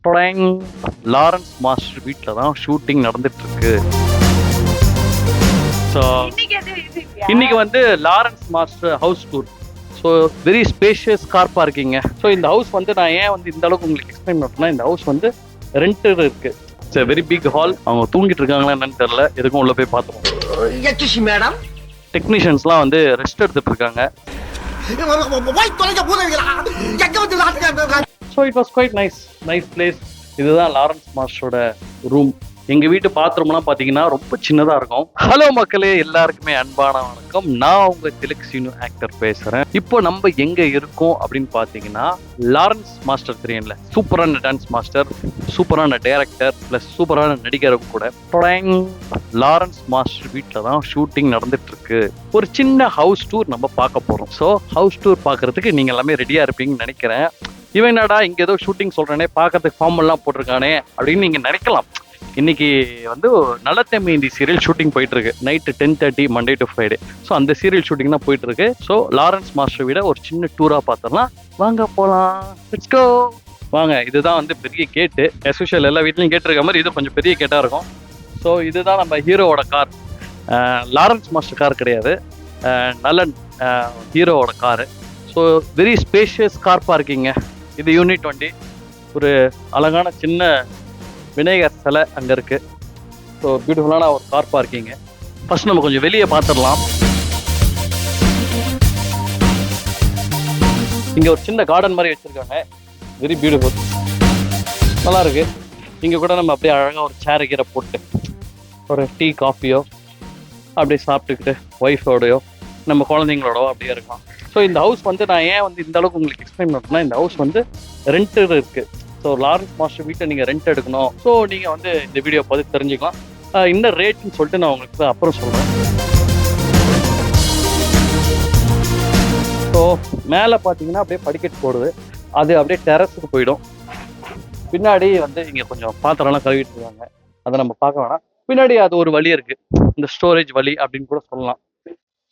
டொடேங். Lawrence master வீட்டில் தான் shooting நடந்துட்டு இருக்கு. ஸோ இன்னைக்கு வந்து Lawrence master house tour. So very spacious car parking. So இந்த ஹவுஸ் வந்து நான் ஏன் வந்து இந்த அளவுக்கு உங்களுக்கு எக்ஸ்பிளைன் பண்ணேன்னா, இந்த ஹவுஸ் வந்து ரெண்டட் இருக்கு. It's very big hall. அவங்க தூங்கிட்டு இருக்காங்களா என்னன்னு தெரியல, எதுக்கும் உள்ள போய் பார்த்துருவோம். மேடம் டெக்னீஷியன்ஸ்லாம் வந்து ரெஸ்ட் எடுத்துட்டு இருக்காங்க. So it was quite nice place. இதுதான் லாரன்ஸ் மாஸ்டரோட ரூம். எங்க வீட்டு பாத்ரூம்லாம் பாத்தீங்கன்னா ரொம்ப சின்னதா இருக்கும். ஹலோ மக்களே, எல்லாருக்குமே அன்பான வணக்கம். நான் உங்க திலக் சீனு ஆக்டர் பேசுறேன். இப்போ நம்ம எங்க இருக்கோம் அப்படின்னு பாத்தீங்கன்னா, லாரன்ஸ் மாஸ்டர் தெரியும்ல, சூப்பரான டான்ஸ் மாஸ்டர், சூப்பரான டைரக்டர் பிளஸ் சூப்பரான நடிகரும் கூட. லாரன்ஸ் மாஸ்டர் வீட்டில் தான் ஷூட்டிங் நடந்துட்டு இருக்கு. ஒரு சின்ன ஹவுஸ் டூர் நம்ம பார்க்க போறோம். ஸோ ஹவுஸ் டூர் பார்க்கறதுக்கு நீங்க எல்லாமே ரெடியா இருப்பீங்கன்னு நினைக்கிறேன். இவன் என்னடா இங்க ஏதோ ஷூட்டிங் சொல்றானே, பார்க்கறதுக்கு ஃபார்ம் எல்லாம் போட்டிருக்கானே அப்படின்னு நீங்க நினைக்கலாம். இன்னைக்கு வந்து நல்லத்தம்பி இந்த சீரியல் ஷூட்டிங் போயிட்டு இருக்கு. Night 10:30 Monday to Friday. So அந்த சீரியல் ஷூட்டிங் தான் போயிட்டு இருக்கு. ஸோ லாரன்ஸ் மாஸ்டர் விட ஒரு சின்ன டூரா பார்த்தரலாம். வாங்க போலாம், லெட்ஸ் கோ. வாங்க, இதுதான் வந்து பெரிய கேட்டு. எஸ்யூஷுவல் எல்லா வீட்லையும் கேட் இருக்க மாதிரி இது கொஞ்சம் பெரிய கேட்டா இருக்கும். ஸோ இதுதான் நம்ம ஹீரோவோட கார். லாரன்ஸ் மாஸ்டர் கார் கிடையாது, நலன் ஹீரோவோட car. So very spacious car parking. இது யூனிட் 20. ஒரு அழகான சின்ன விநாயகர் சிலை அங்கே இருக்கு. ஸோ பியூட்டிஃபுல்லான ஒரு கார் பார்க்கிங்க. ஃபர்ஸ்ட் நம்ம கொஞ்சம் வெளியே பார்த்துடலாம். இங்கே ஒரு சின்ன கார்டன் மாதிரி வச்சுருக்காங்க. வெரி பியூட்டிஃபுல், நல்லா இருக்கு. இங்கே கூட நம்ம அப்படியே அழகாக ஒரு சேர் கீரை போட்டு ஒரு டீ காஃபியோ அப்படியே சாப்பிட்டுக்கிட்டு ஒய்ஃபோடையோ நம்ம குழந்தைங்களோடவோ அப்படியே இருக்கலாம். ஸோ இந்த ஹவுஸ் வந்து நான் ஏன் வந்து இந்த அளவுக்கு உங்களுக்கு எக்ஸ்பிளைன் பண்ணுறேன்னா, இந்த ஹவுஸ் வந்து ரெண்டட் இருக்குது. ஸோ லாரன்ஸ் மாஸ்டர் வீட்டை நீங்கள் ரெண்ட் எடுக்கணும். ஸோ நீங்கள் வந்து இந்த வீடியோ பார்த்து தெரிஞ்சுக்கலாம். என்ன ரேட்டுன்னு சொல்லிட்டு நான் உங்களுக்கு அப்புறம் சொல்கிறேன். ஸோ மேலே பார்த்தீங்கன்னா அப்படியே படிக்கட்டு போடுது. அது அப்படியே டெரஸுக்கு போயிடும். பின்னாடி வந்து இங்கே கொஞ்சம் பாத்திரம்லாம் கழுவிட்டு இருக்காங்க, அதை நம்ம பார்க்க வேணாம். பின்னாடி அது ஒரு வழி இருக்குது, இந்த ஸ்டோரேஜ் வழி அப்படின்னு கூட சொல்லலாம்.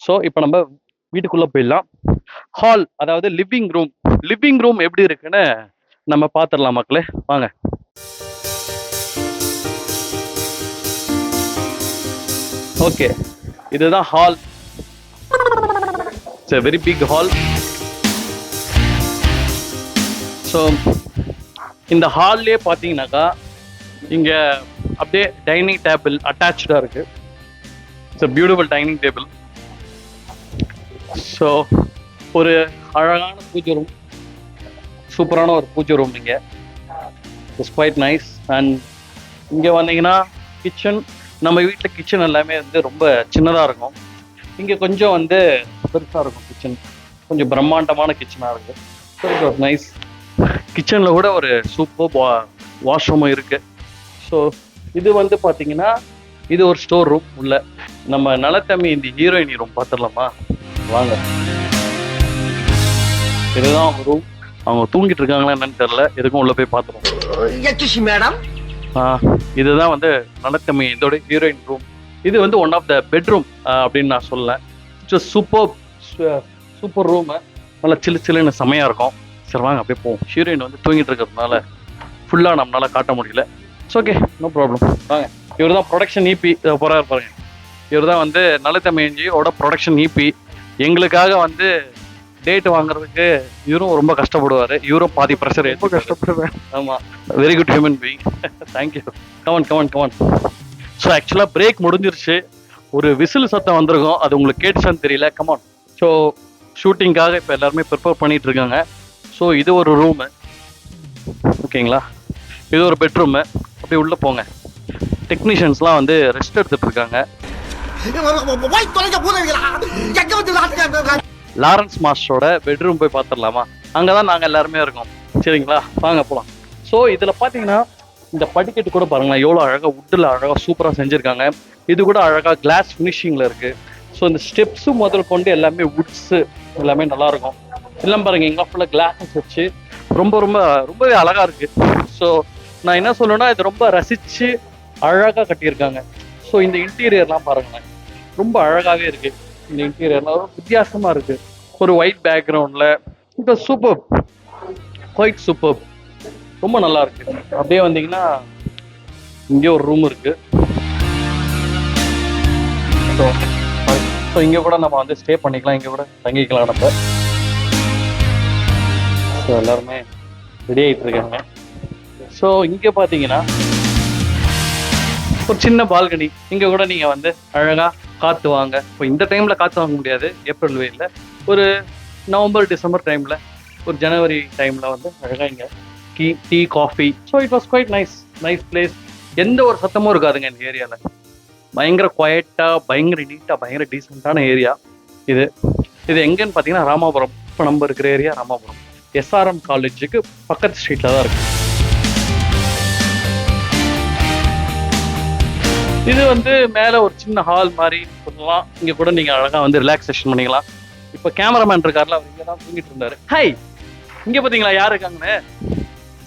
ஸோ இப்போ நம்ம வீட்டுக்குள்ளே போயிடலாம். ஹால், அதாவது லிவிங் ரூம் எப்படி இருக்குன்னு நம்ம பார்த்துடலாம் மக்களே, வாங்க. ஓகே, இதுதான் hall. It's a very big hall. So இந்த ஹால்லே பார்த்தீங்கன்னாக்கா இங்கே அப்படியே டைனிங் டேபிள் அட்டாச்சாக இருக்கு. It's a beautiful dining table. So ஒரு அழகான பூஜை ரூம், சூப்பரான ஒரு பூஜை ரூம். இங்கே இட்ஸ் குவைட் நைஸ். அண்ட் இங்கே வந்தீங்கன்னா கிச்சன். நம்ம வீட்டில் கிச்சன் எல்லாமே வந்து ரொம்ப சின்னதாக இருக்கும். இங்கே கொஞ்சம் வந்து பெருசாக இருக்கும் கிச்சன், கொஞ்சம் பிரம்மாண்டமான கிச்சனாக இருக்குது. So it was nice. கிச்சனில் கூட ஒரு சூப்பர் வாஷ்ரூமும் இருக்குது. ஸோ இது வந்து பார்த்தீங்கன்னா இது ஒரு ஸ்டோர் ரூம். உள்ள நம்ம நலத்தம்பி இந்த ஹீரோயினி ரூம் பார்த்துடலாமா, வாங்க. இதுதான் அவங்க ரூம். அவங்க தூங்கிட்டு இருக்காங்களா என்னன்னு தெரியல, எதுக்கும் உள்ள போய் பார்த்துருவோம். மேடம் இதுதான் வந்து நலத்தம்பி இதோட ஹீரோயின் ரூம். இது வந்து ஒன் ஆஃப் த பெட்ரூம் அப்படின்னு நான் சொல்லல. It's super room. நல்லா சில்லுன்னு செமையாக இருக்கும். சரி வாங்க அப்படியே போவோம். ஹீரோயின் வந்து தூங்கிட்டு இருக்கிறதுனால ஃபுல்லாக நம்மளால காட்ட முடியல. It's okay, no problem. வாங்க. இவர் தான் ப்ரொடக்ஷன் ஈபி போகிறாரு பாருங்க. இவர் தான் வந்து நலத்தம்பி என்ஜியோட ப்ரொடக்ஷன் ஈபி. எங்களுக்காக வந்து டேட் வாங்குறதுக்கு இவரும் ரொம்ப கஷ்டப்படுவார். இவரும் பாதி ப்ரெஷர் ரொம்ப கஷ்டப்படுவேன். ஆமாம், very good human being. Thank you. Come on. So ஆக்சுவலாக பிரேக் முடிஞ்சிருச்சு. ஒரு விசில் சத்தம் வந்திருக்கும், அது உங்களுக்கு கேட்டுச்சான்னு தெரியல. கமான். ஸோ ஷூட்டிங்காக இப்போ எல்லாருமே ப்ரிப்பேர் பண்ணிட்டு இருக்காங்க. ஸோ இது ஒரு ரூமு, ஓகேங்களா. இது ஒரு பெட்ரூமு. அப்படியே உள்ளே போங்க. டெக்னீஷியன்ஸ்லாம் வந்து ரெஸ்ட் எடுத்துட்டு இருக்காங்க. லாரன்ஸ் மாஸ்டரோட பெட்ரூம் போய் பார்த்துடலாமா? அங்கே தான் நாங்கள் எல்லாருமே இருக்கோம். சரிங்களா, வாங்க போகலாம். ஸோ இதில் பார்த்தீங்கன்னா இந்த படிக்கட்டு கூட பாருங்களேன், எவ்வளோ அழகாக வுட்டில் அழகாக சூப்பராக செஞ்சுருக்காங்க. இது கூட அழகாக கிளாஸ் ஃபினிஷிங்கில் இருக்குது. ஸோ இந்த ஸ்டெப்ஸு முதல் கொண்டு எல்லாமே வுட்ஸு எல்லாமே நல்லாயிருக்கும். எல்லாம் பாருங்கள், எங்கே ஃபுல்லாக கிளாஸஸ் வச்சு ரொம்பவே அழகாக இருக்குது. ஸோ நான் என்ன சொல்லணும்னா, இது ரொம்ப ரசித்து அழகாக கட்டியிருக்காங்க. ஸோ இந்த இன்டீரியர்லாம் பாருங்களேன், ரொம்ப அழகாகவே இருக்குது. இந்த இன்டீரியர்லாம் வித்தியாசமாக இருக்குது. ஒரு ஒயிட் பேக்ரவுண்டில். It was super, quite super. ரொம்ப நல்லா இருக்கு. அப்படியே வந்தீங்கன்னா இங்கே ஒரு ரூம் இருக்கு. ஸோ இங்கே கூட நம்ம வந்து ஸ்டே பண்ணிக்கலாம், இங்கே கூட தங்கிக்கலாம் நம்ம. ஸோ எல்லாருமே ரெடி ஆகிட்டு இருக்காங்க. ஸோ இங்கே பார்த்தீங்கன்னா ஒரு சின்ன பால்கனி, இங்கே கூட நீங்கள் வந்து அழகாக காற்று வாங்க. இப்போ இந்த டைமில் காற்று வாங்க முடியாது, ஏப்ரல் வெயிலில். ஒரு நவம்பர் டிசம்பர் டைமில், ஒரு ஜனவரி டைமில் வந்து அழகாக இங்கே tea coffee. So it was quite nice place. எந்த ஒரு சத்தமும் இருக்காதுங்க இந்த ஏரியாவில். பயங்கர குவைட்டாக, பயங்கர நீட்டாக, பயங்கர டீசெண்டான ஏரியா இது. இது எங்கன்னு பார்த்தீங்கன்னா ராமாபுரம். இப்போ நம்ம இருக்கிற ஏரியா ராமாபுரம். எஸ்ஆர்எம் காலேஜுக்கு பக்கத்து ஸ்ட்ரீட்டில் தான் இருக்குது. இது வந்து மேலே ஒரு சின்ன ஹால் மாதிரி சொல்லலாம். இங்கே கூட நீங்கள் அழகாக வந்து ரிலாக்ஸேஷன் பண்ணிக்கலாம். இப்போ கேமராமேன் இருக்கார்ல, அவர் இங்கே தான் தூங்கிட்டு இருந்தாரு. ஹை, இங்கே பார்த்தீங்களா யார் இருக்காங்கன்னு?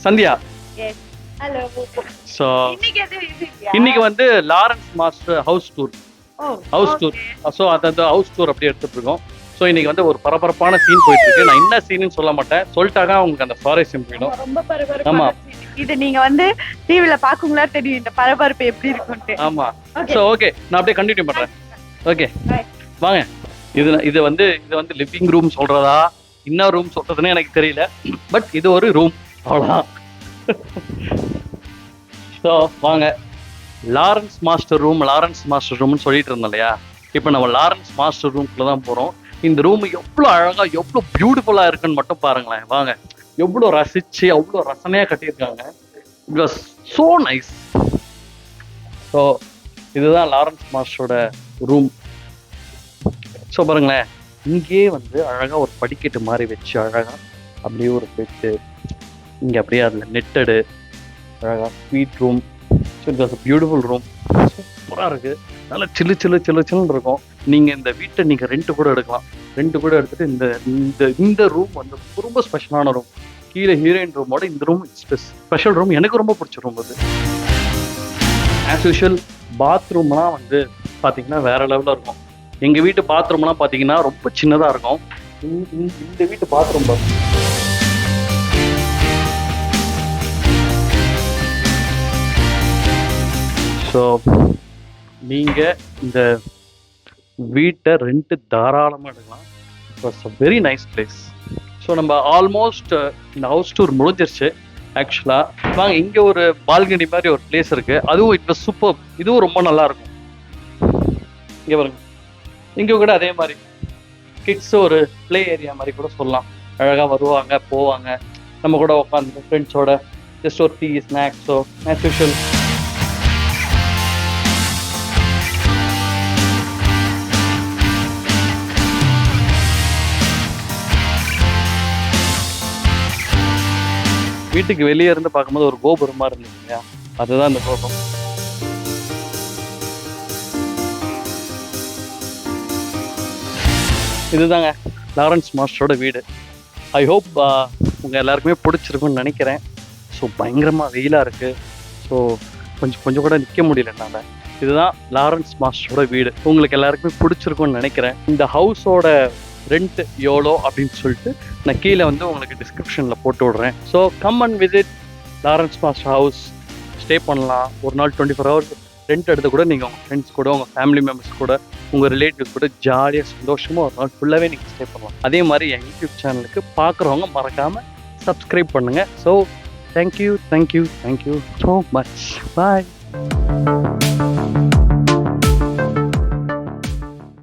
சந்தியா. ஸோ இன்னைக்கு வந்து Lawrence master house tour. So அந்த ஹவுஸ் டூர் அப்படியே எடுத்துட்டு இருக்கோம். ஸோ இன்னைக்கு வந்து ஒரு பரபரப்பான சீன் போயிட்டு இருக்கு. நான் என்ன சீன்னு சொல்ல மாட்டேன், சொல்லிட்டாக்கா உங்களுக்கு அந்த சுவாரஸ்யம் போயிடும். ஆமா, இது நீங்க வந்து டிவில பாக்குங்களா தெரியும் இந்த பரபரப்பு எப்படி இருக்கும்னு. ஆமா. சோ ஓகே, நான் அப்படியே கண்டினியூ பண்றேன். ஓகே வாங்க. இது வந்து லிவிங் ரூம் சொல்றதா இன்னொரு ரூம் சொல்றதுன்னு எனக்கு தெரியல. பட் இது ஒரு ரூம், அவ்வளவுதான். ஸோ வாங்க, லாரன்ஸ் மாஸ்டர் ரூம்னு சொல்லிட்டு இருந்தோம் இல்லையா? இப்போ நம்ம லாரன்ஸ் மாஸ்டர் ரூம்குள்ள தான் போறோம். இந்த ரூம் எவ்வளோ அழகா, எவ்வளோ பியூட்டிஃபுல்லா இருக்குன்னு மட்டும் பாருங்களேன். வாங்க, எவ்வளோ ரசிச்சு, அவ்வளோ ரசனையா கட்டியிருக்காங்க. It was so nice. So இதுதான் லாரன்ஸ் மாஸ்டரோட ரூம். ஸோ பாருங்களேன், இங்கே வந்து அழகா ஒரு படிக்கட்டு மாதிரி வச்சு அழகா அப்படியே ஒரு பெட்டு, இங்கே அப்படியே அதில் நெட்டடு, அழகா sweet room. So it was a beautiful room. சூப்பராக இருக்குது. நல்லா சில்லுன்னு இருக்கும். நீங்கள் இந்த வீட்டை நீங்கள் ரெண்ட் கூட எடுக்கலாம். ரெண்ட் கூட எடுத்துட்டு இந்த ரூம் வந்து ரொம்ப ஸ்பெஷலான ரூம். கீழே ஹீரோயின் ரூமோட இந்த ரூம் ஸ்பெஷல் ரூம். எனக்கு ரொம்ப பிடிச்ச ரூம் அது. ஆஸ் யூஷுவல் பாத்ரூம்லாம் வந்து பார்த்தீங்கன்னா வேற லெவலில் இருக்கும். எங்கள் வீட்டு பாத்ரூம்லாம் பார்த்தீங்கன்னா ரொம்ப சின்னதாக இருக்கும். இந்த வீட்டு பாத்ரூம் பார்த்து ஸோ நீங்கள் இந்த வீட்டை ரெண்ட்டு தாராளமாக எடுக்கலாம். It was a very nice place. So நம்ம ஆல்மோஸ்ட் இந்த ஹவுஸ் டூர் முடிஞ்சிருச்சு ஆக்சுவலாக. வாங்க, இங்கே ஒரு பால்கனி மாதிரி ஒரு பிளேஸ் இருக்குது. அதுவும் இட் வாஸ் சூப்பர். இதுவும் ரொம்ப நல்லாயிருக்கும். இங்கே பாருங்க, இங்கே கூட அதே மாதிரி கிட்ஸ் ஒரு ப்ளே ஏரியா மாதிரி கூட சொல்லலாம். அழகாக வருவாங்க போவாங்க, நம்ம கூட உட்காந்து ஃப்ரெண்ட்ஸோட ஜஸ்ட் ஒரு டீ ஸ்நாக்ஸோ ஆஸ் யூஷுவல். வீட்டுக்கு வெளியே இருந்து பார்க்கும்போது ஒரு கோபுரம் மாதிரி இருந்தது இல்லையா? அதுதான் இந்த கோபுரம். இதுதாங்க லாரன்ஸ் மாஸ்டரோட வீடு. ஐ ஹோப் உங்கள் எல்லாருக்குமே பிடிச்சிருக்குன்னு நினைக்கிறேன். ஸோ பயங்கரமாக வெயிலாக இருக்குது. ஸோ கொஞ்சம் கூட நிற்க முடியல என்னால். இதுதான் லாரன்ஸ் மாஸ்டரோட வீடு. உங்களுக்கு எல்லாருக்குமே பிடிச்சிருக்குன்னு நினைக்கிறேன். இந்த ஹவுஸோட ரெண்ட் எவ்வளோ அப்படின்னு சொல்லிட்டு நான் கீழே வந்து உங்களுக்கு டிஸ்கிரிப்ஷனில் போட்டு விட்றேன். So come and visit Lawrence master house. Stay பண்ணலாம். ஒரு நாள் 24 hours ரெண்ட் எடுத்து கூட நீங்கள் உங்கள் ஃப்ரெண்ட்ஸ் கூட, உங்கள் ஃபேமிலி மெம்பர்ஸ் கூட, உங்கள் ரிலேட்டிவ்ஸ் கூட ஜாலியாக சந்தோஷமாக ஒரு நாள் ஃபுல்லாகவே நீங்கள் ஸ்டே பண்ணலாம். அதே மாதிரி என் யூடியூப் சேனலுக்கு பார்க்குறவங்க மறக்காமல் சப்ஸ்கிரைப் பண்ணுங்கள். So thank you so much. பாய்.